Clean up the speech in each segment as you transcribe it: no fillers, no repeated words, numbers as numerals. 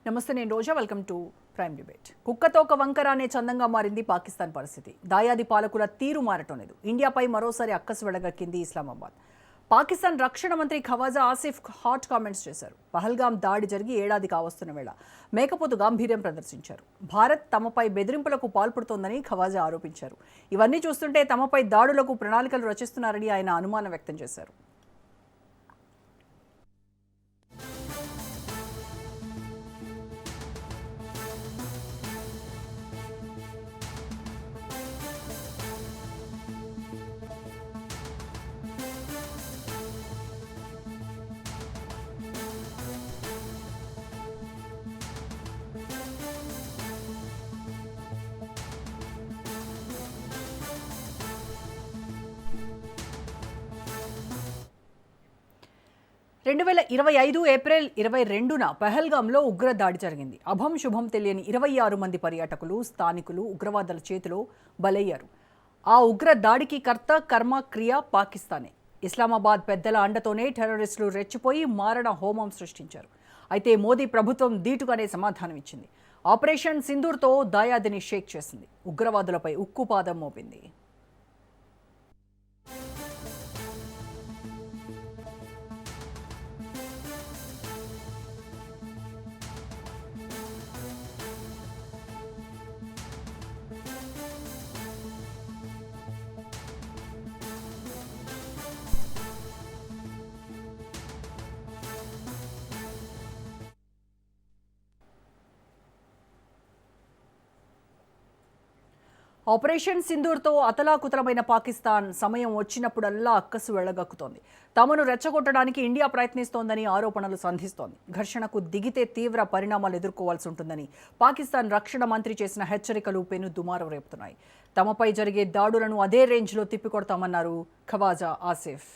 నమస్తే, నేను Roja. Welcome to prime debate. కుక్కతోక వంకర అనే చందంగా మారింది పాకిస్తాన్ పరిస్థితి. దాయాది పాలకుల తీరు మారటం లేదు. ఇండియాపై మరోసారి అక్కసు వెళ్లగక్కింది ఇస్లామాబాద్. పాకిస్తాన్ రక్షణ మంత్రి ఖవాజా ఆసిఫ్ హాట్ కామెంట్స్ చేశారు. పహల్గాం దాడి జరిగి ఏడాది కావస్తున్న వేళ మేకపోతు గాంభీర్యం ప్రదర్శించారు. భారత్ తమపై బెదిరింపులకు పాల్పడుతోందని ఖవాజా ఆరోపించారు. ఇవన్నీ చూస్తుంటే తమపై దాడులకు ప్రణాళికలు రచిస్తున్నారని ఆయన అనుమానం వ్యక్తం చేశారు. ఏప్రిల్ 22న పహల్గాంలో ఉగ్ర దాడి జరిగింది. అభం శుభం తెలియని 26 మంది పర్యాటకులు, స్థానికులు ఉగ్రవాదుల చేతిలో బలయ్యారు. ఆ ఉగ్ర దాడికి కర్త, కర్మ, క్రియ పాకిస్తానే. ఇస్లామాబాద్ పెద్దల అండతోనే టెర్రరిస్టులు రెచ్చిపోయి మారణ హోమం సృష్టించారు. అయితే మోదీ ప్రభుత్వం దీటుగానే సమాధానం ఇచ్చింది. ఆపరేషన్ సింధూర్తో దాయాదిని షేక్ చేసింది. ఉగ్రవాదులపై ఉక్కుపాదం మోపింది. ఆపరేషన్ సింధూర్తో అతలాకుతలమైన పాకిస్తాన్ సమయం వచ్చినప్పుడల్లా అక్కసు వెళ్లగక్కుతోంది. తమను రెచ్చగొట్టడానికి ఇండియా ప్రయత్నిస్తోందని ఆరోపణలు సంధిస్తోంది. ఘర్షణకు దిగితే తీవ్ర పరిణామాలు ఎదుర్కోవాల్సి ఉంటుందని పాకిస్తాన్ రక్షణ మంత్రి చేసిన హెచ్చరికలు పెను దుమారం రేపుతున్నాయి. తమపై జరిగే దాడులను అదే రేంజ్లో తిప్పికొడతామన్నారు ఖవాజా ఆసిఫ్.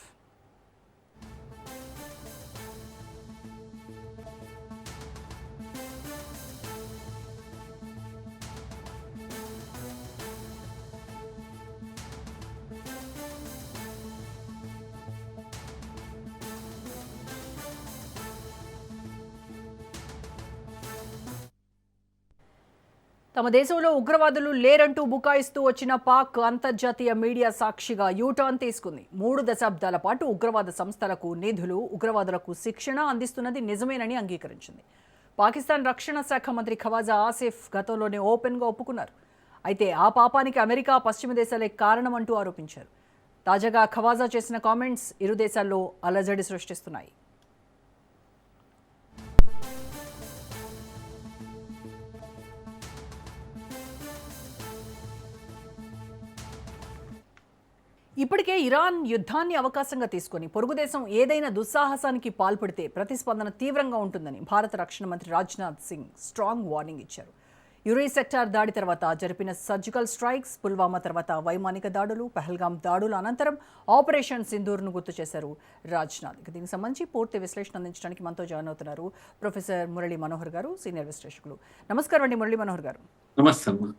తమ దేశంలో ఉగ్రవాదులు లేరంటూ బుకాయిస్తూ వచ్చిన పాక్ అంతర్జాతీయ మీడియా సాక్షిగా యూటర్న్ తీసుకుంది. 3 దశాబ్దాల పాటు ఉగ్రవాద సంస్థలకు నిధులు, ఉగ్రవాదులకు శిక్షణ అందిస్తున్నది నిజమేనని అంగీకరించింది. పాకిస్తాన్ రక్షణ శాఖ మంత్రి ఖవాజా ఆసిఫ్ గతంలోనే ఓపెన్గా ఒప్పుకున్నారు. అయితే ఆ పాపానికి అమెరికా, పశ్చిమ దేశాలే కారణమంటూ ఆరోపించారు. తాజాగా ఖవాజా చేసిన కామెంట్స్ ఇరు దేశాల్లో అలజడి సృష్టిస్తున్నాయి. ఇప్పటికే ఇరాన్ యుద్ధాన్ని అవకాశంగా తీసుకొని పొరుగుదేశం ఏదైనా దుస్సాహసానికి పాల్పడితే ప్రతిస్పందన తీవ్రంగా ఉంటుందని భారత రక్షణ మంత్రి రాజ్నాథ్ సింగ్ స్ట్రాంగ్ వార్నింగ్ ఇచ్చారు. యురీ సెక్టార్ దాడి తర్వాత జరిపిన సర్జికల్ స్ట్రైక్స్, పుల్వామా తర్వాత వైమానిక దాడులు, పహల్గాం దాడుల అనంతరం ఆపరేషన్ సింధూర్ను గుర్తు చేశారు రాజ్నాథ్. దీనికి సంబంధించి పూర్తి విశ్లేషణ అందించడానికి మనతో జాయిన్ అవుతున్నారు ప్రొఫెసర్ మురళీ మనోహర్ గారు, సీనియర్ విశ్లేషకులు. నమస్కారం అండి మురళీ మనోహర్ గారు.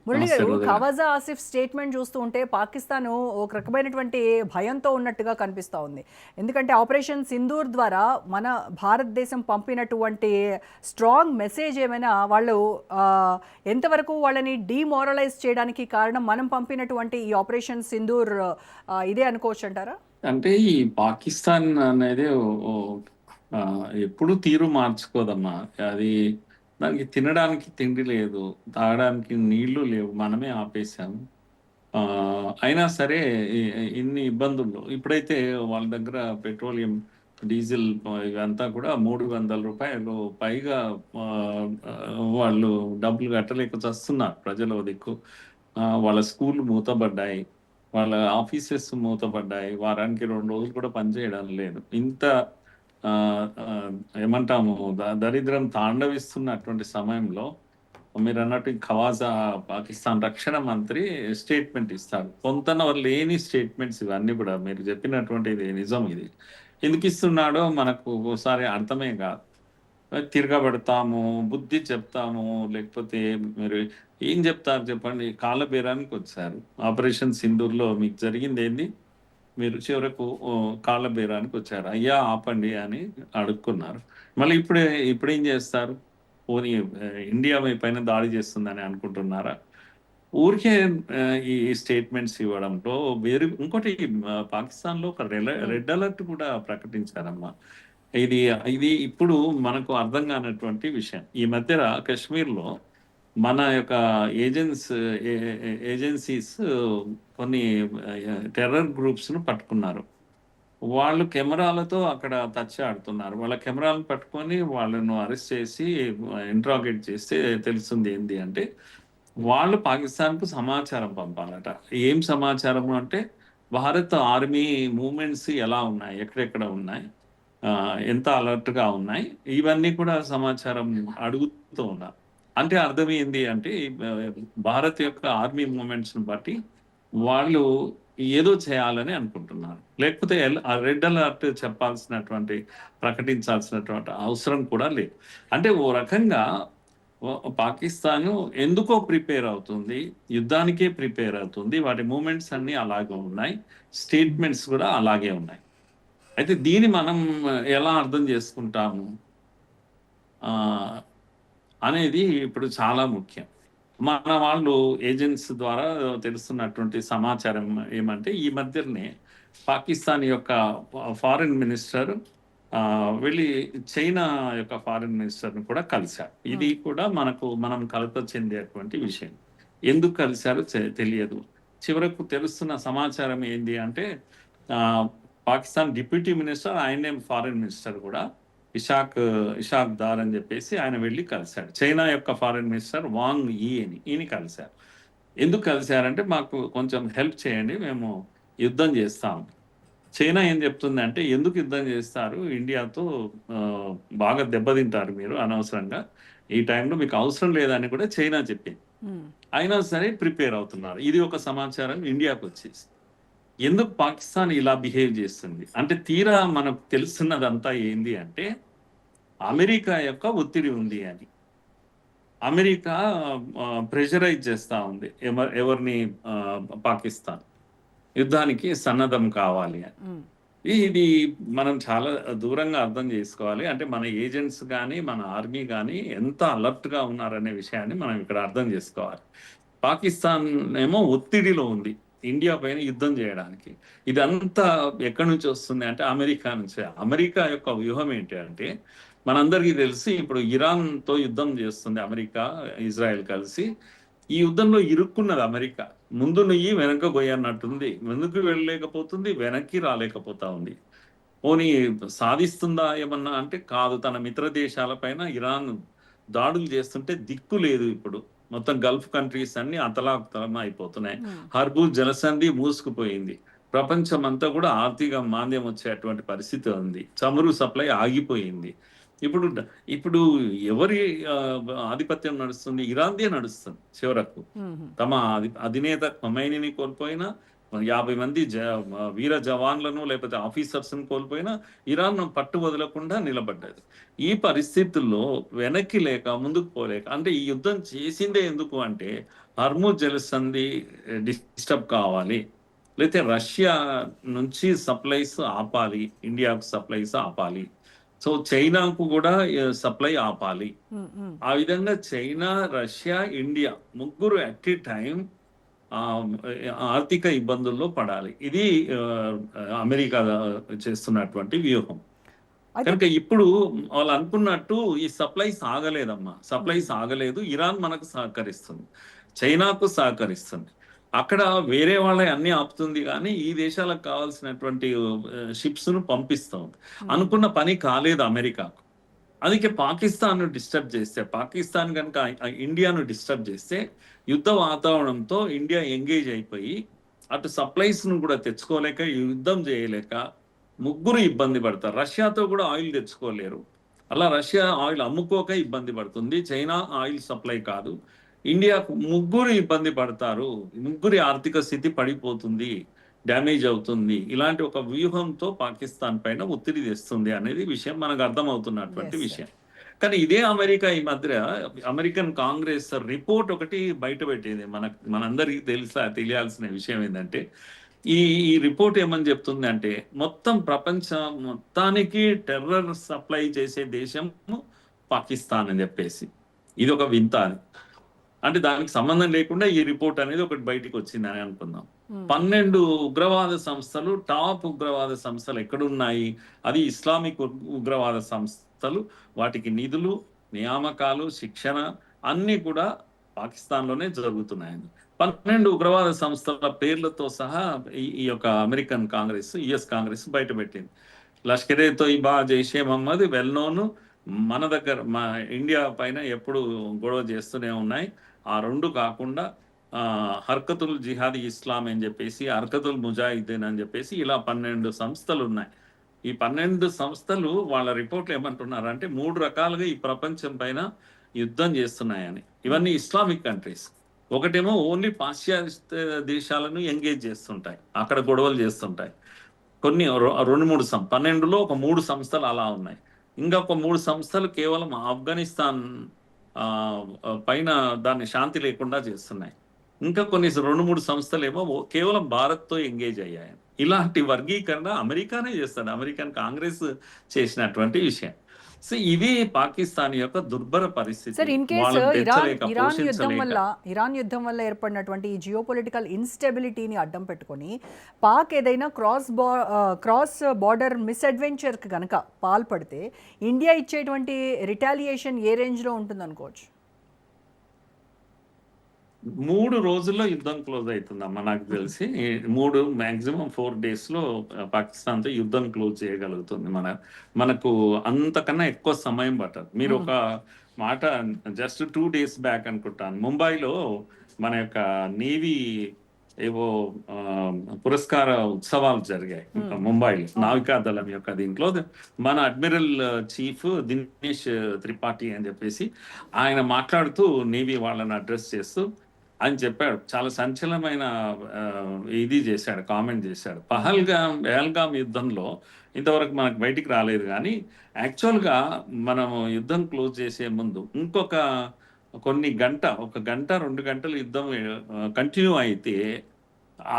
మురళి గారు, ఖవాజా ఆసిఫ్ స్టేట్మెంట్ చూస్తూ ఉంటే పాకిస్తాన్ ఒక రకమైనటువంటి భయంతో ఉన్నట్టుగా కనిపిస్తూ ఉంది. ఎందుకంటే ఆపరేషన్ సింధూర్ ద్వారా మన భారతదేశం పంపినటువంటి స్ట్రాంగ్ మెసేజ్ ఏమైనా వాళ్ళు ఎంతవరకు వాళ్ళని డిమోరలైజ్ చేయడానికి కారణం మనం పంపినటువంటి ఈ ఆపరేషన్ సింధూర్ ఇదే అనుకోవచ్చు అంటారా? అంటే ఈ పాకిస్తాన్ అనేది ఎప్పుడు తీరు మార్చుకోదమ్మా. అది దానికి తినడానికి తిండి లేదు, తాగడానికి నీళ్లు లేవు, మనమే ఆపేసాము. అయినా సరే ఇన్ని ఇబ్బందులు. ఇప్పుడైతే వాళ్ళ దగ్గర పెట్రోలియం, డీజిల్ ఇవంతా కూడా 300 రూపాయలు పైగా వాళ్ళు డబ్బులు కట్టలేక చస్తున్నారు ప్రజలు దిక్కు. వాళ్ళ స్కూల్ మూతబడ్డాయి, వాళ్ళ ఆఫీసెస్ మూతబడ్డాయి, వారానికి 2 రోజులు కూడా పనిచేయడం లేదు. ఇంత ఏమంటాము దరిద్రం తాండవిస్తున్నటువంటి సమయంలో మీరు అన్నట్టు ఖవాజా పాకిస్తాన్ రక్షణ మంత్రి స్టేట్మెంట్ ఇస్తాడు. కొంత లేని స్టేట్మెంట్స్ ఇవన్నీ కూడా. మీరు చెప్పినటువంటి ఇది నిజం. ఇది ఎందుకు ఇస్తున్నాడో మనకు ఒకసారి అర్థమే కాదు. తిరగబెడతాము, బుద్ధి చెప్తాము, లేకపోతే మీరు ఏం చెప్తారు చెప్పండి. కాళ్ళబేరానికి వచ్చారు. ఆపరేషన్ సింధూర్లో మీకు జరిగింది ఏంది? మీరు చివరకు కాళ్ళబేరానికి వచ్చారు. అయ్యా ఆపండి అని అడుక్కున్నారు. మళ్ళీ ఇప్పుడేం చేస్తారు? పోనీ ఇండియా మీ పైన దాడి చేస్తుందని అనుకుంటున్నారా? ఊరికే ఈ స్టేట్మెంట్స్ ఇవ్వడంతో ఇంకోటి పాకిస్తాన్‌లో ఒక రెడ్ అలర్ట్ కూడా ప్రకటించారమ్మా. ఇది ఇది ఇప్పుడు మనకు అర్థం కానటువంటి విషయం. ఈ మధ్యన కశ్మీర్‌లో మన యొక్క ఏజెన్సీస్ కొన్ని టెర్రర్ గ్రూప్స్‌ను పట్టుకున్నారు. వాళ్ళు కెమెరాలతో అక్కడ టచ్ ఆడుతున్నారు. వాళ్ళ కెమెరాలను పట్టుకొని వాళ్ళను అరెస్ట్ చేసి ఇంట్రాగేట్ చేస్తే తెలుస్తుంది ఏంది అంటే, వాళ్ళు పాకిస్తాన్‌కు సమాచారం పంపాలట. ఏం సమాచారము అంటే, భారత్ ఆర్మీ మూవ్‌మెంట్స్ ఎలా ఉన్నాయి? ఎక్కడెక్కడ ఉన్నాయి? ఎంత అలర్ట్‌గా ఉన్నాయి? ఇవన్నీ కూడా సమాచారం అడుగుతూ ఉన్నారు. అంటే అర్థం ఏంది అంటే, భారత్ యొక్క ఆర్మీ మూవ్‌మెంట్స్‌ని బట్టి వాళ్ళు ఏదో చేయాలని అనుకుంటున్నారు. లేకపోతే రెడ్ అలర్ట్ ప్రకటించాల్సినటువంటి అవసరం కూడా లేదు. అంటే ఓ రకంగా పాకిస్తాను ఎందుకో ప్రిపేర్ అవుతుంది. యుద్ధానికే ప్రిపేర్ అవుతుంది. వాటి మూవ్‌మెంట్స్ అన్నీ అలాగే ఉన్నాయి. స్టేట్మెంట్స్ కూడా అలాగే ఉన్నాయి. అయితే దీన్ని మనం ఎలా అర్థం చేసుకుంటాము? అనేది ఇప్పుడు చాలా ముఖ్యం. మన వాళ్ళు ఏజెంట్స్ ద్వారా తెలుస్తున్నటువంటి సమాచారం ఏమంటే, ఈ మధ్యనే పాకిస్తాన్ యొక్క ఫారిన్ మినిస్టర్ వెళ్ళి చైనా యొక్క ఫారిన్ మినిస్టర్‌ని కూడా కలిసారు. ఇది కూడా మనం కలత చెందేటువంటి విషయం. ఎందుకు కలిసారో తెలియదు. చివరకు తెలుస్తున్న సమాచారం ఏంది అంటే, ఆహ్, పాకిస్తాన్ డిప్యూటీ మినిస్టర్ ఆయనే ఫారిన్ మినిస్టర్ కూడా ఇషాక్ దార్ అని చెప్పేసి ఆయన వెళ్ళి కలిసాడు. చైనా యొక్క ఫారిన్ మినిస్టర్ వాంగ్ యీ అని ఈయన కలిసారు. ఎందుకు కలిసారంటే, మాకు కొంచెం హెల్ప్ చేయండి, మేము యుద్ధం చేస్తాం. చైనా ఏం చెప్తుందంటే, ఎందుకు యుద్ధం చేస్తారు? ఇండియాతో బాగా దెబ్బతింటారు మీరు అనవసరంగా. ఈ టైంలో మీకు అవసరం లేదని కూడా చైనా చెప్పింది. అయినా సరే ప్రిపేర్ అవుతున్నారు. ఇది ఒక సమాచారం ఇండియాకు వచ్చేసి. ఎందుకు పాకిస్తాన్ ఇలా బిహేవ్ చేస్తుంది అంటే, తీరా మనకు తెలుస్తున్నదంతా ఏంది అంటే, అమెరికా యొక్క ఒత్తిడి ఉంది అని. అమెరికా ప్రెషరైజ్ చేస్తా ఉంది ఎవరిని, పాకిస్తాన్ యుద్ధానికి సన్నద్ధం కావాలి అని. ఇది మనం చాలా దూరంగా అర్థం చేసుకోవాలి. అంటే మన ఏజెంట్స్ కానీ, మన ఆర్మీ కానీ ఎంత అలర్ట్‌గా ఉన్నారనే విషయాన్ని మనం ఇక్కడ అర్థం చేసుకోవాలి. పాకిస్తాన్ ఏమో ఒత్తిడిలో ఉంది ఇండియా పైన యుద్ధం చేయడానికి. ఇదంతా ఎక్కడి నుంచి వస్తుంది అంటే, అమెరికా నుంచే. అమెరికా యొక్క వ్యూహం ఏంటి అంటే, మనందరికీ తెలిసి ఇప్పుడు ఇరాన్‌తో యుద్ధం చేస్తుంది అమెరికా, ఇజ్రాయెల్ కలిసి. ఈ యుద్ధంలో ఇరుక్కున్నది అమెరికా. ముందు నుయ్యి వెనక గొయ్యి అన్నట్టుంది. ముందుకు వెళ్ళలేకపోతుంది, వెనక్కి రాలేకపోతా ఉంది. పోనీ సాధిస్తుందా ఏమన్నా అంటే కాదు. తన మిత్ర దేశాలపైన ఇరాన్ దాడులు చేస్తుంటే దిక్కు లేదు ఇప్పుడు. మొత్తం గల్ఫ్ కంట్రీస్ అన్ని అతలాకుతలం అయిపోతున్నాయి. హర్బూజ్ జలసంధి మూసుకుపోయింది. ప్రపంచం అంతా కూడా ఆర్థిక మాంద్యం వచ్చేటువంటి పరిస్థితి ఉంది. చమురు సప్లై ఆగిపోయింది. ఇప్పుడు ఇప్పుడు ఎవరి ఆధిపత్యం నడుస్తుంది? ఇరాన్దే నడుస్తుంది చివరకు. తమ అధినేత ఖొమైనీని కోల్పోయినా, 50 మంది వీర జవాన్లను లేకపోతే ఆఫీసర్స్‌ని కోల్పోయినా, ఇరాన్ పట్టు వదలకుండా నిలబడ్డది. ఈ పరిస్థితుల్లో వెనక్కి లేక, ముందుకు పోలేక, అంటే ఈ యుద్ధం చేసిందే ఎందుకు అంటే, హర్ముజ్ జలసంధి డిస్టర్బ్ కావాలి. లేతే రష్యా నుంచి సప్లైస్ ఆపాలి. ఇండియాకు సప్లైస్ ఆపాలి. సో చైనాకు కూడా సప్లై ఆపాలి. ఆ విధంగా చైనా, రష్యా, ఇండియా ముగ్గురు అట్ ఎ టైం ఆర్థిక ఇబ్బందుల్లో పడాలి. ఇది అమెరికా చేస్తున్నటువంటి వ్యూహం. కనుక ఇప్పుడు వాళ్ళు అనుకున్నట్టు ఈ సప్లైస్ ఆగలేదమ్మా. సప్లైస్ ఆగలేదు. ఇరాన్ మనకు సహకరిస్తుంది, చైనాకు సహకరిస్తుంది. అక్కడ వేరే వాళ్ళ అన్ని ఆపుతుంది కానీ ఈ దేశాలకు కావాల్సినటువంటి షిప్స్ ను పంపిస్తుంది. అనుకున్న పని కాలేదు అమెరికాకు. అందుకే పాకిస్తాన్ డిస్టర్బ్ చేస్తే, పాకిస్తాన్ కనుక ఇండియాను డిస్టర్బ్ చేస్తే, యుద్ధ వాతావరణంతో ఇండియా ఎంగేజ్ అయిపోయి అటు సప్లైస్ ను కూడా తెచ్చుకోలేక, యుద్ధం చేయలేక ముగ్గురు ఇబ్బంది పడతారు. రష్యాతో కూడా ఆయిల్ తెచ్చుకోలేరు. అలా రష్యా ఆయిల్ అమ్ముకోక ఇబ్బంది పడుతుంది. చైనా ఆయిల్ సప్లై కాదు. ఇండియాకు ముగ్గురు ఇబ్బంది పడతారు. ముగ్గురి ఆర్థిక స్థితి పడిపోతుంది, డ్యామేజ్ అవుతుంది. ఇలాంటి ఒక వ్యూహంతో పాకిస్తాన్ పైన ఒత్తిడి తెస్తుంది అనేది విషయం మనకు అర్థమవుతున్నటువంటి విషయం. కానీ ఇదే అమెరికా ఈ మధ్య అమెరికన్ కాంగ్రెస్ రిపోర్ట్ ఒకటి బయట పెట్టింది. మనందరికీ తెలియాల్సిన విషయం ఏంటంటే, ఈ రిపోర్ట్ ఏమని చెప్తుంది అంటే, మొత్తం ప్రపంచం మొత్తానికి టెర్రర్ సప్లై చేసే దేశం పాకిస్తాన్ అని చెప్పేసి. ఇది ఒక వింత అని. అంటే దానికి సంబంధం లేకుండా ఈ రిపోర్ట్ అనేది ఒకటి బయటికి వచ్చిందని అనుకుందాం. 12 ఉగ్రవాద సంస్థలు, టాప్ ఉగ్రవాద సంస్థలు ఎక్కడున్నాయి? అది ఇస్లామిక్ ఉగ్రవాద సంస్థలు. వాటికి నిధులు, నియామకాలు, శిక్షణ అన్నీ కూడా పాకిస్తాన్లోనే జరుగుతున్నాయని 12 ఉగ్రవాద సంస్థల పేర్లతో సహా ఈ యొక్క అమెరికన్ కాంగ్రెస్, యుఎస్ కాంగ్రెస్ బయటపెట్టింది. Lashkar-e Taiba, Jaish-e Mohammed well known. మన దగ్గర మా ఇండియా పైన ఎప్పుడు గొడవ చేస్తూనే ఉన్నాయి. ఆ రెండు కాకుండా హర్కతుల్ జిహాద్ ఇస్లాం అని చెప్పేసి, హర్కతుల్ ముజాహిద్దీన్ అని చెప్పేసి ఇలా 12 సంస్థలు ఉన్నాయి. ఈ 12 సంస్థలు వాళ్ళ రిపోర్ట్లు ఏమంటున్నారంటే 3 రకాలుగా ఈ ప్రపంచం పైన యుద్ధం చేస్తున్నాయని. ఇవన్నీ ఇస్లామిక్ కంట్రీస్. ఒకటేమో ఓన్లీ పాశ్చాత్య దేశాలను ఎంగేజ్ చేస్తుంటాయి, అక్కడ గొడవలు చేస్తుంటాయి. కొన్ని 2-3 12లో ఒక 3 సంస్థలు అలా ఉన్నాయి. ఇంకా ఒక 3 సంస్థలు కేవలం ఆఫ్ఘనిస్తాన్ పైన దాన్ని శాంతి లేకుండా చేస్తున్నాయి. ఇంకా కొన్ని 2-3 సంస్థలు ఏమో కేవలం భారత్తో ఎంగేజ్ అయ్యాయి. ఇలాంటి వర్గీకరణ అమెరికానే చేస్తాడు, అమెరికన్ కాంగ్రెస్ చేసినటువంటి విషయం. సో ఇది పాకిస్తాన్ యొక్క దుర్భర పరిస్థితి. సార్, ఇన్ కేస్ వాళ్ళని తెచ్చలేక, ఇరాన్ యుద్ధం వల్ల ఏర్పడినటువంటి ఈ జియోపొలిటికల్ ఇన్స్టెబిలిటీని అడ్డం పెట్టుకొని పాక్ ఏదైనా క్రాస్ బార్డర్ మిస్అడ్వెంచర్కి కనుక పాల్పడితే ఇండియా ఇచ్చేటువంటి రిటాలియేషన్ ఏ రేంజ్లో ఉంటుంది అనుకోవచ్చు? 3 రోజుల్లో యుద్ధం క్లోజ్ అవుతుందమ్మా నాకు తెలిసి. 4 డేస్లో పాకిస్తాన్తో యుద్ధం క్లోజ్ చేయగలుగుతుంది. మనకు అంతకన్నా ఎక్కువ సమయం పట్టదు. మీరు ఒక మాట జస్ట్ 2 days బ్యాక్ అనుకుంటాను, ముంబైలో మన యొక్క నేవీ ఏవో పురస్కార ఉత్సవాలు జరిగాయి ముంబైలో, నావికాదళం యొక్క దీంట్లో. మన అడ్మిరల్ చీఫ్ దినేష్ త్రిపాఠి అని చెప్పేసి ఆయన మాట్లాడుతూ నేవీ వాళ్ళని అడ్రస్ చేస్తూ ఆయన చెప్పాడు, చాలా సంచలనమైన ఇది చేశాడు, కామెంట్ చేశాడు. పహల్గామ్ యుద్ధంలో ఇంతవరకు మనకు బయటికి రాలేదు, కానీ యాక్చువల్గా మనము యుద్ధం క్లోజ్ చేసే ముందు ఇంకొక ఒక గంట 2 గంటలు యుద్ధం కంటిన్యూ అయితే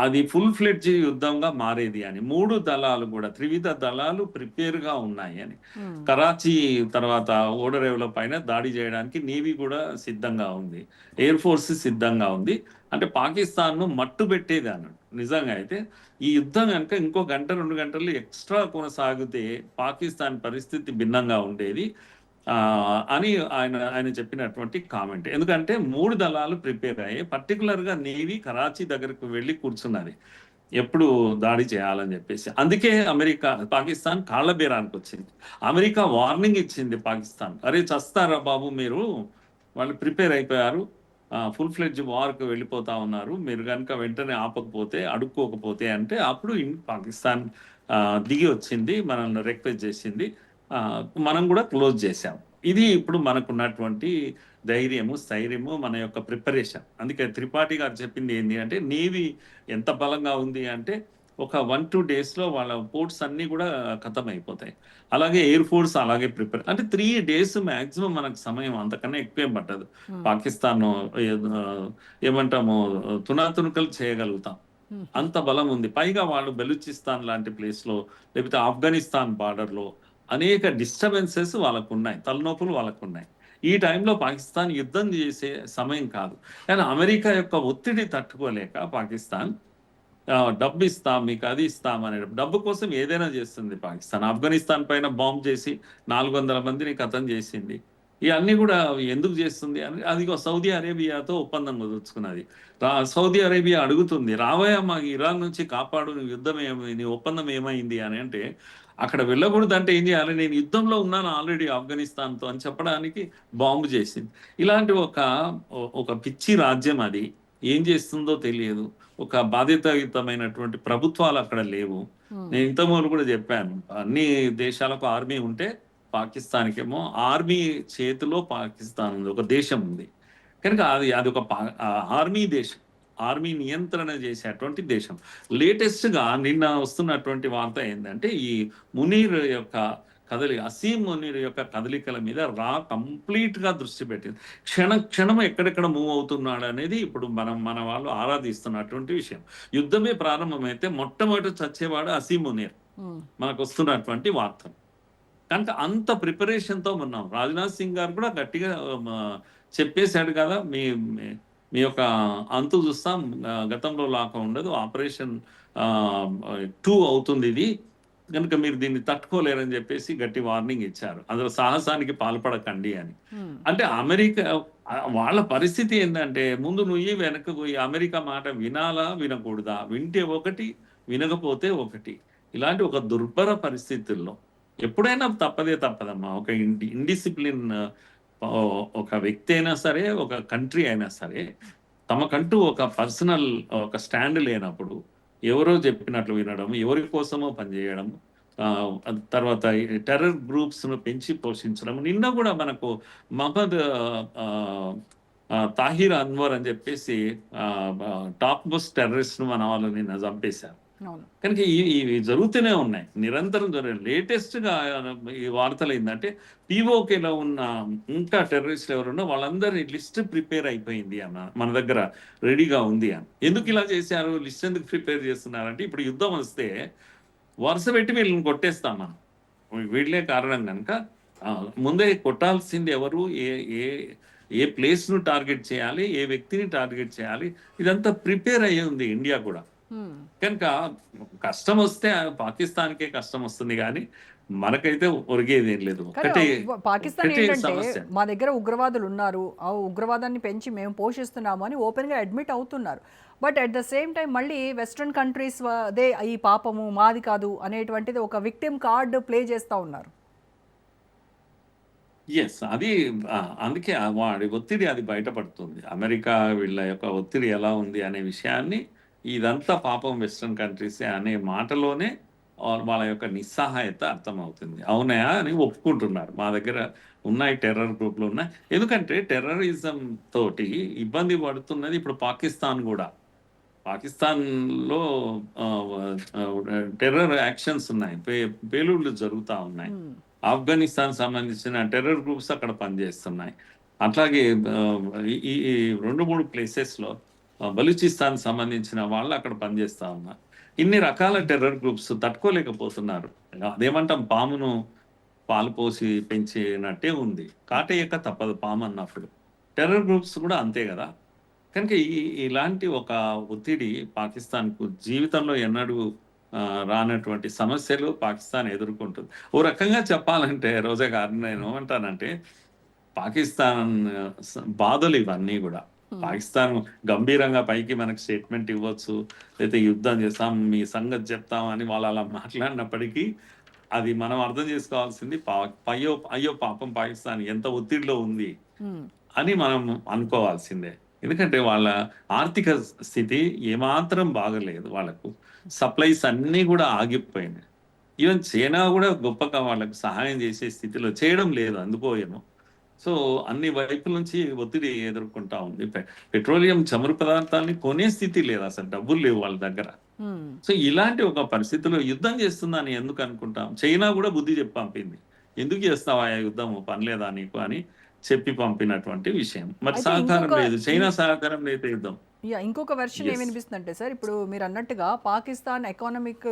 అది ఫుల్ ఫ్లెడ్జ్ యుద్ధంగా మారేది అని. 3 దళాలు కూడా, త్రివిధ దళాలు ప్రిపేర్గా ఉన్నాయి అని. కరాచీ తర్వాత ఓడరేవుల పైన దాడి చేయడానికి నేవీ కూడా సిద్ధంగా ఉంది, ఎయిర్ ఫోర్స్ సిద్ధంగా ఉంది. అంటే పాకిస్తాన్ను మట్టు పెట్టేది అన్నాడు. నిజంగా అయితే ఈ యుద్ధం కనుక ఇంకో గంట 2 గంటలు ఎక్స్ట్రా కొనసాగితే పాకిస్తాన్ పరిస్థితి భిన్నంగా ఉండేది అని ఆయన చెప్పినటువంటి కామెంట్. ఎందుకంటే 3 దళాలు ప్రిపేర్ అయ్యాయి. పర్టికులర్గా నేవీ కరాచీ దగ్గరకు వెళ్ళి కూర్చున్నది ఎప్పుడు దాడి చేయాలని చెప్పేసి. అందుకే పాకిస్తాన్ కాళ్ళబేరానికి వచ్చింది. అమెరికా వార్నింగ్ ఇచ్చింది పాకిస్తాన్, అరే చస్తారా బాబు మీరు, వాళ్ళు ప్రిపేర్ అయిపోయారు, ఫుల్ ఫ్లెడ్జ్ వార్కు వెళ్ళిపోతా ఉన్నారు, మీరు కనుక వెంటనే ఆపకపోతే, అడుక్కోకపోతే అంటే అప్పుడు పాకిస్తాన్ దిగి వచ్చింది, మనల్ని రిక్వెస్ట్ చేసింది, మనం కూడా క్లోజ్ చేసాం. ఇది ఇప్పుడు మనకున్నటువంటి ధైర్యము, స్థైర్యము, మన యొక్క ప్రిపరేషన్. అందుకే త్రిపాఠి గారు చెప్పింది ఏంటి అంటే, నేవీ ఎంత బలంగా ఉంది అంటే ఒక 1-2 డేస్లో వాళ్ళ పోర్ట్స్ అన్నీ కూడా ఖతం అయిపోతాయి. అలాగే ఎయిర్ ఫోర్స్ అలాగే ప్రిపేర్. అంటే 3 days మ్యాక్సిమం మనకు సమయం, అంతకన్నా ఎక్కువేం పట్టదు. పాకిస్తాన్ ఏమంటాము తునాతునకలు చేయగలుగుతాం, అంత బలం ఉంది. పైగా వాళ్ళు బెలూచిస్తాన్ లాంటి ప్లేస్లో, లేకపోతే ఆఫ్ఘనిస్తాన్ బార్డర్లో అనేక డిస్టర్బెన్సెస్ వాళ్ళకు ఉన్నాయి, తలనొప్పులు వాళ్ళకు ఉన్నాయి. ఈ టైంలో పాకిస్తాన్ యుద్ధం చేసే సమయం కాదు. కానీ అమెరికా యొక్క ఒత్తిడి తట్టుకోలేక పాకిస్తాన్ డబ్బు ఇస్తాం, మీకు అది ఇస్తాం అనే డబ్బు కోసం ఏదైనా చేస్తుంది పాకిస్తాన్. ఆఫ్ఘనిస్తాన్ పైన బాంబ్ చేసి 400 మందిని ఖతం చేసింది. ఇవన్నీ కూడా ఎందుకు చేస్తుంది అని అది సౌదీ అరేబియాతో ఒప్పందం కుదుర్చుకున్నది. సౌదీ అరేబియా అడుగుతుంది, రావయ్యా మాకు ఇరాన్ నుంచి కాపాడు, యుద్ధం నీ ఒప్పందం ఏమైంది అని. అంటే అక్కడ వెళ్ళకూడదు అంటే ఏం చేయాలి, నేను యుద్ధంలో ఉన్నాను ఆల్రెడీ ఆఫ్ఘనిస్తాన్తో అని చెప్పడానికి బాంబు చేసింది. ఇలాంటి ఒక పిచ్చి రాజ్యం, అది ఏం చేస్తుందో తెలియదు. ఒక బాధ్యతాయుతమైనటువంటి ప్రభుత్వాలు అక్కడ లేవు. నేను ఇంతకుముందు కూడా చెప్పాను, అన్ని దేశాలకు ఆర్మీ ఉంటే పాకిస్తాన్కి ఏమో ఆర్మీ చేతిలో పాకిస్తాన్ ఉంది, ఒక దేశం ఉంది కనుక అది ఒక ఆర్మీ దేశం, ఆర్మీ నియంత్రణ చేసేటువంటి దేశం. లేటెస్ట్గా నిన్న వస్తున్నటువంటి వార్త ఏంటంటే, ఈ మునీర్ యొక్క అసీం మునీర్ యొక్క కదలికల మీద కంప్లీట్గా దృష్టి పెట్టింది. క్షణం ఎక్కడెక్కడ మూవ్ అవుతున్నాడు అనేది ఇప్పుడు మన వాళ్ళు ఆరాధిస్తున్నటువంటి విషయం. యుద్ధమే ప్రారంభమైతే మొట్టమొదటి చచ్చేవాడు అసీం మునీర్, మనకు వస్తున్నటువంటి వార్త. కనుక అంత ప్రిపరేషన్‌తో ఉన్నాం. రాజ్‌నాథ్ సింగ్ గారు కూడా గట్టిగా చెప్పేసాడు కదా! మీ మీ మీ యొక్క అంతు చూస్తాం. గతంలో లాగా ఉండదు. ఆపరేషన్ 2 అవుతుందిది. గనుక మీరు దీన్ని తట్టుకోలేరని చెప్పేసి గట్టి వార్నింగ్ ఇచ్చారు. అందులో సాహసానికి పాల్పడకండి అని. హ్మ్. అంటే అమెరికా వాళ్ళ పరిస్థితి ఏందంటే ముందు నుయ్యి, వెనక్కి పోయి అమెరికా మాట వినాలా? వినకూడదా? వింటే ఒకటి, వినకపోతే ఒకటి. ఇలాంటి ఒక దుర్భర పరిస్థితుల్లో ఎప్పుడైనా తప్పదే తప్పదమ్మా. ఒక ఇండిసిప్లిన్ ఒక వ్యక్తి అయినా సరే, ఒక కంట్రీ అయినా సరే, తమకంటూ ఒక పర్సనల్ ఒక స్టాండ్ లేనప్పుడు, ఎవరో చెప్పినట్లు వినడం, ఎవరి కోసమో పనిచేయడం, తర్వాత ఈ టెర్రర్ గ్రూప్స్‌ను పెంచి పోషించడం. నిన్న గూడా మనకు మహమ్మద్ తాహిర్ అన్వర్ అని చెప్పేసి టాప్ మోస్ట్ టెర్రరిస్ట్‌ను మన వాళ్ళు నిన్న చంపేశారు. అవును. కనుక ఇవి జరుగుతూనే ఉన్నాయి. నిరంతరం లేటెస్ట్‌గా ఈ వార్తలేందంటే పీఓకేలో ఉన్న ఇంకా టెర్రరిస్ట్‌లు ఎవరున్నా వాళ్ళందరి లిస్ట్ ప్రిపేర్ అయిపోయింది మన దగ్గర రెడీగా ఉంది అని. ఎందుకు హ్మ్. ఇలా చేశారు? లిస్ట్ ఎందుకు ప్రిపేర్ చేస్తున్నారంటే ఇప్పుడు యుద్ధం వస్తే వరుస పెట్టి వీళ్ళని కొట్టేస్తాం మనం. వీళ్ళే కారణం గనక ముందే కొట్టాల్సింది ఎవరు? ఏ ఏ ఏ ప్లేస్‌ను టార్గెట్ చేయాలి? ఏ వ్యక్తిని టార్గెట్ చేయాలి? ఇదంతా ప్రిపేర్ అయ్యి ఉంది ఇండియా కూడా. హ్మ్. కనుక కష్టమొస్తే పాకిస్తాన్‌కే కష్టమొస్తుంది గానీ, మనకైతే ఒరిగేదేం లేదు. కానీ పాకిస్తాన్ ఒక్కటే ఏంటంటే, సమస్య. మా దగ్గర ఉగ్రవాదులున్నారు. ఆ ఉగ్రవాదాన్ని పెంచి మేము పోషిస్తున్నాము అని ఓపెన్‌గా అడ్మిట్ అవుతున్నారు. But at the same time మళ్ళీ వెస్టర్న్ కంట్రీస్ అదే ఈ పాపము మాది కాదు అనేటువంటిది ఒక విక్టిమ్ కార్డ్ ప్లే చేస్తా ఉన్నారు. యెస్. అది అందుకే వాడి ఒత్తిడి అది బయటపడుతుంది. అమెరికా వీళ్ళ యొక్క ఒత్తిడి ఎలా ఉంది అనే విషయాన్ని ఇదంతా పాపం వెస్టర్న్ కంట్రీసే అనే మాటలోనే వాళ్ళ యొక్క నిస్సహాయత అర్థమవుతుంది. అవునా అని ఒప్పుకుంటున్నారు. మా దగ్గర ఉన్నాయి టెర్రర్ గ్రూప్‌లు ఉన్నాయి. ఎందుకంటే టెర్రరిజం తోటి ఇబ్బంది పడుతున్నది ఇప్పుడు పాకిస్తాన్ గూడా. పాకిస్తాన్‌లో ఆహ్, ఆహ్, టెర్రర్ యాక్షన్స్ ఉన్నాయి. పేలుళ్లు జరుగుతా ఉన్నాయి. హ్మ్. ఆఫ్ఘనిస్తాన్ సంబంధించిన టెర్రర్ గ్రూప్స్ అక్కడ పనిచేస్తున్నాయి. అట్లాగే ఆహ్, ఈ ఈ 2, 3 ప్లేసెస్‌లో బలూచిస్తాన్ సంబంధించిన వాళ్ళు అక్కడ పనిచేస్తా ఉన్నారు. ఇన్ని రకాల టెర్రర్ గ్రూప్స్ తట్టుకోలేకపోతున్నారు. అదేమంటాం పామును పాలు పోసి పెంచినట్టే ఉంది. కాటేయక తప్పదు పామన్నప్పుడు. టెర్రర్ గ్రూప్స్ కూడా అంతే గదా! కనుక ఇలాంటి ఒక ఒత్తిడి పాకిస్తాన్‌కు జీవితంలో ఎన్నడూ రానటువంటి సమస్యలు పాకిస్తాన్ ఎదుర్కొంటుంది. ఓ రకంగా చెప్పాలంటే రోజా గారు నేనేమంటానంటే పాకిస్తాన్ బాధలు ఇవన్నీ గూడా. హ్మ్. పాకిస్తాన్ గంభీరంగా పైకి మనకు స్టేట్‌మెంట్ ఇవ్వచ్చు. లేతే యుద్ధం చేస్తాం, మీ సంగతి చెప్తాం అని వాళ్ళు అలా మాట్లాడినప్పటికీ అది మనం అర్థం చేసుకోవాల్సింది అయ్యో పాపం పాకిస్తాన్ ఎంత ఒత్తిడిలో ఉంది హ్మ్. అని మనం అనుకోవాల్సిందే. ఎందుకంటే వాళ్ళ ఆర్థిక స్థితి ఏమాత్రం బాగాలేదు వాళ్ళకు. సప్లైస్ అన్నీ గూడా ఆగిపోయినాయి. ఈవెన్ చైనా గూడా గొప్పగా వాళ్ళకి సహాయం చేసే స్థితిలో చేయడం లేదు. అందుకో ఏమో. సో, అన్ని వైపుల నుంచి ఒత్తిడి ఎదుర్కొంటా ఉంది. పెట్రోలియం చమురు పదార్థాల్ని కొనే స్థితి లేదసలు. డబ్బులు లేవు వాళ్ళ దగ్గర. హ్మ్. సో, ఇలాంటి ఒక పరిస్థితిలో యుద్ధం చేస్తుందని ఎందుకు అనుకుంటాం? చైనా గూడా బుద్ధి చెప్పి పంపింది. "ఎందుకు చేస్తావయ్యా యుద్ధము? పని లేదా నీకు" అని చెప్పి పంపినటువంటి విషయం. మరి అయితే సహకారం ఇంకొక లేదు. ఇం చైనా సహకారం లేతే యుద్ధం. ఇంకొక వెర్షన్ యెస్. ఏమనిపిస్తుందంటే సార్, ఇప్పుడు మీరన్నట్టుగా పాకిస్తాన్ ఎకానమిక్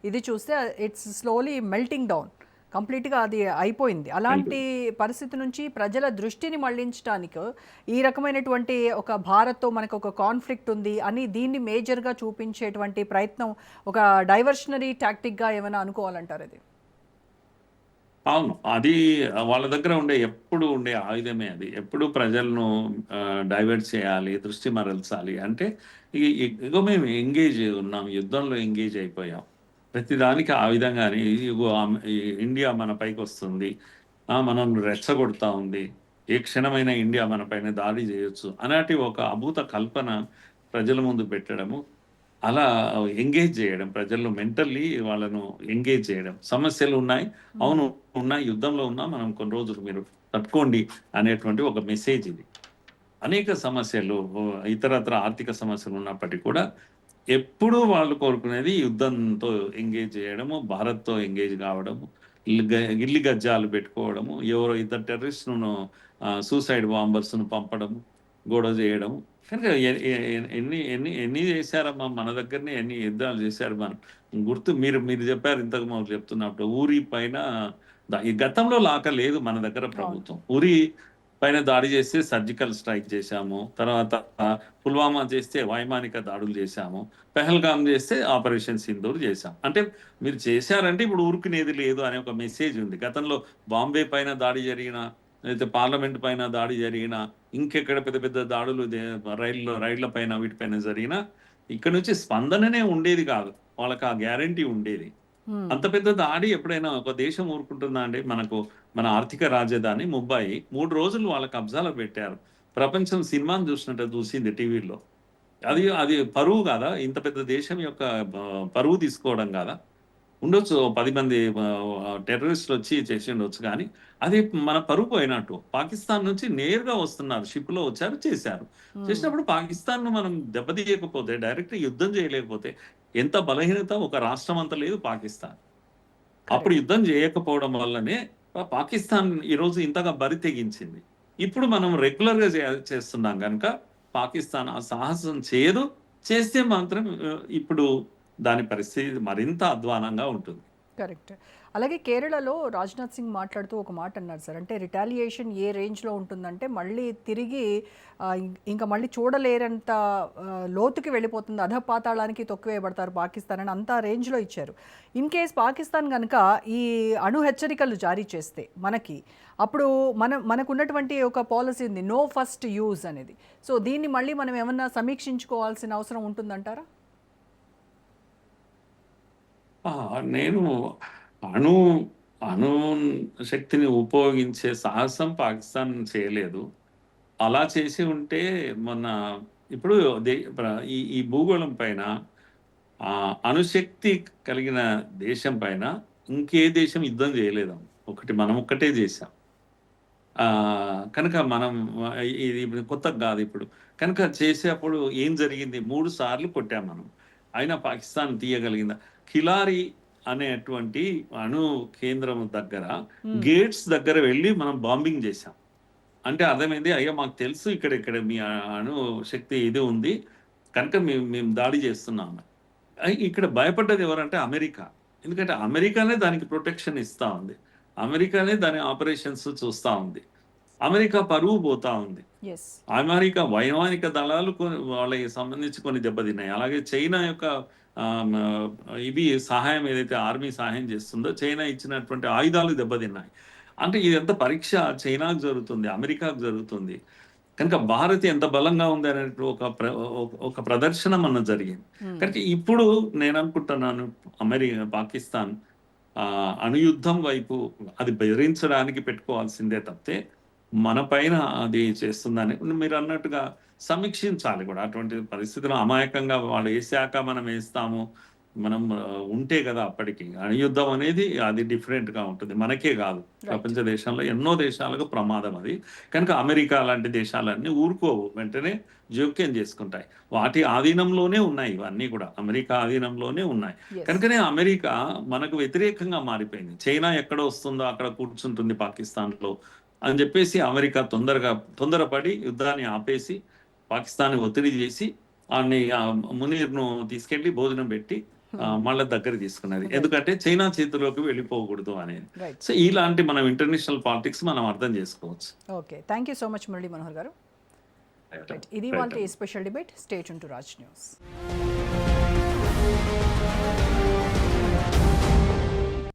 ఇది చూస్తే ఇట్స్ స్లోలీ మెల్టింగ్ డౌన్. కంప్లీట్‌గా అది అయిపోయింది. అలాంటి పరిస్థితి నుంచి ప్రజల దృష్టిని మళ్లించటానికి ఈ రకమైనటువంటి ఒక భారత్‌తో మనకొక కాన్‌ఫ్లిక్ట్ ఉంది అని దీన్ని మేజర్‌గా చూపించేటువంటి ప్రయత్నం ఒక డైవర్షనరీ టాక్టిక్‌గా ఏమైనా అనుకోవాలంటారా ఇది? అవును. అది వాళ్ళ దగ్గర ఎప్పుడు ఉండే ఆయుధమే అది. ఎప్పుడు ప్రజలను డైవర్ట్ చేయాలి, దృష్టి మరల్చాలి. అంటే ఇగో మేము ఎంగేజ్ ఉన్నాం. యుద్ధంలో ఎంగేజ్ అయిపోయాం. ప్రతిదానికి ఆ విధంగానే ఇగో ఈ ఇండియా మన పైకొస్తుంది. మనల్ని రెచ్చగొడతా ఉంది. ఏ క్షణమైనా ఇండియా మన పైన దాడి చేయొచ్చు. అలాంటి ఒక అభూత కల్పన ప్రజల ముందు పెట్టడము. అలా ఎంగేజ్ చేయడం. ప్రజల్లో మెంటల్లీ వాళ్ళను ఎంగేజ్ చేయడం. సమస్యలున్నాయి. అవును. హ్మ్. ఉన్నాయి. యుద్ధంలో ఉన్నాం. మనం కొన్ని రోజులు మీరు తట్టుకోండి అనేటువంటి ఒక మెసేజ్ ఇది. అనేక సమస్యలు ఇతరత్ర ఆర్థిక సమస్యలున్నప్పటికీ కూడా ఎప్పుడూ వాళ్ళు కోరుకునేది యుద్ధంతో ఎంగేజ్ చేయడము, భారత్‌తో ఎంగేజ్ కావడము, గిల్లి గజ్జాలు పెట్టుకోవడము, ఎవరో ఇద్దరు టెర్రరిస్ట్‌లను సూసైడ్ బాంబర్స్‌ను పంపడము, గొడవ చేయడము. కనుక ఎ ఎ ఎ ఎన్ని ఎన్ని ఎన్ని చేశారమ్మా మన దగ్గరనే ఎన్ని యుద్ధాలు చేశారు మనం. మీరు మీరు చెప్పారు ఇంతకు ముందు చెప్తున్నప్పుడు ఊరి పైన ఈ గతంలో లాగా లేదు మన దగ్గర ప్రభుత్వం. ఉరి పైన దాడి చేస్తే సర్జికల్ స్ట్రైక్ చేశాము, తర్వాత పుల్వామా చేస్తే వైమానిక దాడులు చేశాము, పెహల్గాం చేస్తే ఆపరేషన్ సింధూర్ చేశాం. అంటే మీరు చేశారంటే ఇప్పుడు ఊరుకునేది లేదు అనే ఒక మెసేజ్ ఉంది. గతంలో బాంబే పైన దాడి జరిగిన, అయితే పార్లమెంట్ పైన దాడి జరిగిన, ఇంకెక్కడ పెద్ద పెద్ద దాడులు రైళ్ల పైన వీటిపైన జరిగిన, ఇక్కడ నుంచి స్పందననే ఉండేది కాదు, వాళ్ళకి ఆ గ్యారంటీ ఉండేది. అంత పెద్ద దాడి ఎప్పుడైనా ఒక దేశం ఊరుకుంటుందా అండి? మన ఆర్థిక రాజధాని ముంబాయి 3 రోజులు వాళ్ళ కబ్జాలో పెట్టారు. ప్రపంచం సినిమాను చూసినట్టు చూసింది టీవీలో. అది అది పరువు కాదా? ఇంత పెద్ద దేశం యొక్క పరువు తీసుకోవడం కాదా? ఉండొచ్చు 10 మంది టెర్రరిస్టులు వచ్చి చేసి ఉండొచ్చు, కానీ అది మన పరువు పోయినట్టు. పాకిస్తాన్ నుంచి నేరుగా వస్తున్నారు, షిప్‌లో వచ్చారు, చేశారు. చేసినప్పుడు పాకిస్తాన్‌ను మనం దెబ్బతీయకపోతే, డైరెక్ట్ యుద్ధం చేయలేకపోతే ఎంత బలహీనత ఒక రాష్ట్రం అంత లేదు పాకిస్తాన్. అప్పుడు యుద్ధం చేయకపోవడం వల్లనే పాకిస్తాన్ ఈరోజు ఇంతగా బరి తెగించింది. ఇప్పుడు మనం రెగ్యులర్‌గా చేస్తున్నాం గనుక పాకిస్తాన్ ఆ సాహసం చేయదు. చేస్తే మాత్రం ఇప్పుడు దాని పరిస్థితి మరింత అధ్వానంగా ఉంటుంది. కరెక్ట్. అలాగే కేరళలో రాజ్నాథ్ సింగ్ మాట్లాడుతూ ఒక మాట అన్నారు సార్. అంటే రిటాలియేషన్ ఏ రేంజ్లో ఉంటుందంటే మళ్ళీ తిరిగి ఇంకా మళ్ళీ చూడలేరంత లోతుకి వెళ్ళిపోతుంది, అధపాతాళానికి తొక్కివేయబడతారు పాకిస్తాన్ అని అంత రేంజ్లో ఇచ్చారు. ఇన్ కేస్ పాకిస్తాన్ కనుక ఈ అణు హెచ్చరికలు జారీ చేస్తే అప్పుడు మనకు ఉన్నటువంటి ఒక పాలసీ ఉంది, నో ఫస్ట్ యూజ్ అనేది. సో దీన్ని మళ్ళీ మనం ఏమన్నా సమీక్షించుకోవాల్సిన అవసరం ఉంటుందంటారా? నేను అణు అణు శక్తిని ఉపయోగించే సాహసం పాకిస్తాన్ చేయలేదు. అలా చేసి ఉంటే మొన్న ఇప్పుడు ఈ భూగోళం పైన అణుశక్తి కలిగిన దేశం పైన ఇంకే దేశం యుద్ధం చేయలేదు. మనం ఒక్కటే చేశాం. కనుక మనం ఇది కొత్తగా కాదు ఇప్పుడు. కనుక చేసేప్పుడు ఏం జరిగింది? 3 సార్లు కొట్టాం మనం. అయినా పాకిస్తాన్ తీయగలిగిందా? కిలారి అనేటువంటి అణు కేంద్రం దగ్గర గేట్స్ దగ్గర వెళ్ళి మనం బాంబింగ్ చేశాం. అంటే అర్థమైంది, అయ్యా మాకు తెలుసు ఇక్కడ మీ అణు శక్తి ఇది ఉంది కనుక మేము దాడి చేస్తున్నాము. ఇక్కడ భయపడ్డది ఎవరంటే అమెరికా. ఎందుకంటే అమెరికానే దానికి ప్రొటెక్షన్ ఇస్తా ఉంది, అమెరికానే దాని ఆపరేషన్స్ చూస్తా ఉంది, అమెరికా పరువు పోతా ఉంది. అమెరికా వైమానిక దళాలు వాళ్ళకి సంబంధించి కొన్ని దెబ్బతిన్నాయి. అలాగే చైనా యొక్క ఇవి సహాయం, ఏదైతే ఆర్మీ సహాయం చేస్తుందో చైనా ఇచ్చినటువంటి ఆయుధాలు దెబ్బతిన్నాయి. అంటే ఇదంతా పరీక్ష చైనాకు జరుగుతుంది, అమెరికాకు జరుగుతుంది. కనుక భారత్ ఎంత బలంగా ఉంది అనే ఒక ప్రదర్శన మన జరిగింది. కనుక ఇప్పుడు నేను అనుకుంటున్నాను పాకిస్తాన్ అణుయుద్ధం వైపు అది బెదిరించడానికి పెట్టుకోవాల్సిందే తప్పితే మన పైన అది చేస్తుందని మీరు అన్నట్టుగా సమీక్షించాలి కూడా. అటువంటి పరిస్థితుల్లో అమాయకంగా వాళ్ళు వేసాక మనం వేస్తాము, మనం ఉంటే కదా అప్పటికి. అణుయుద్ధం అనేది అది డిఫరెంట్గా ఉంటుంది, మనకే కాదు, ప్రపంచ దేశంలో ఎన్నో దేశాలకు ప్రమాదం అది. కనుక అమెరికా లాంటి దేశాలన్నీ ఊరుకోవు, వెంటనే జోక్యం చేసుకుంటాయి. వాటి ఆధీనంలోనే ఉన్నాయి ఇవన్నీ కూడా, అమెరికా ఆధీనంలోనే ఉన్నాయి. కనుకనే అమెరికా మనకు వ్యతిరేకంగా మారిపోయింది. చైనా ఎక్కడ వస్తుందో అక్కడ కూర్చుంటుంది పాకిస్తాన్లో అని చెప్పేసి అమెరికా తొందరపడి యుద్ధాన్ని ఆపేసి పాకిస్తాన్ ఒత్తిడి చేసి మునీర్ను తీసుకెళ్లి భోజనం పెట్టి మళ్ళీ దగ్గర తీసుకున్నది. ఎందుకంటే చైనా చేతిలోకి వెళ్ళిపోకూడదు అనేది. సో ఇలాంటి మనం ఇంటర్నేషనల్ పాలిటిక్స్ మనం అర్థం చేసుకోవచ్చు. Okay, thank you so much Murali Manohar గారు. ఇది వాళ్ళ special debate. Stay tune to Raj news.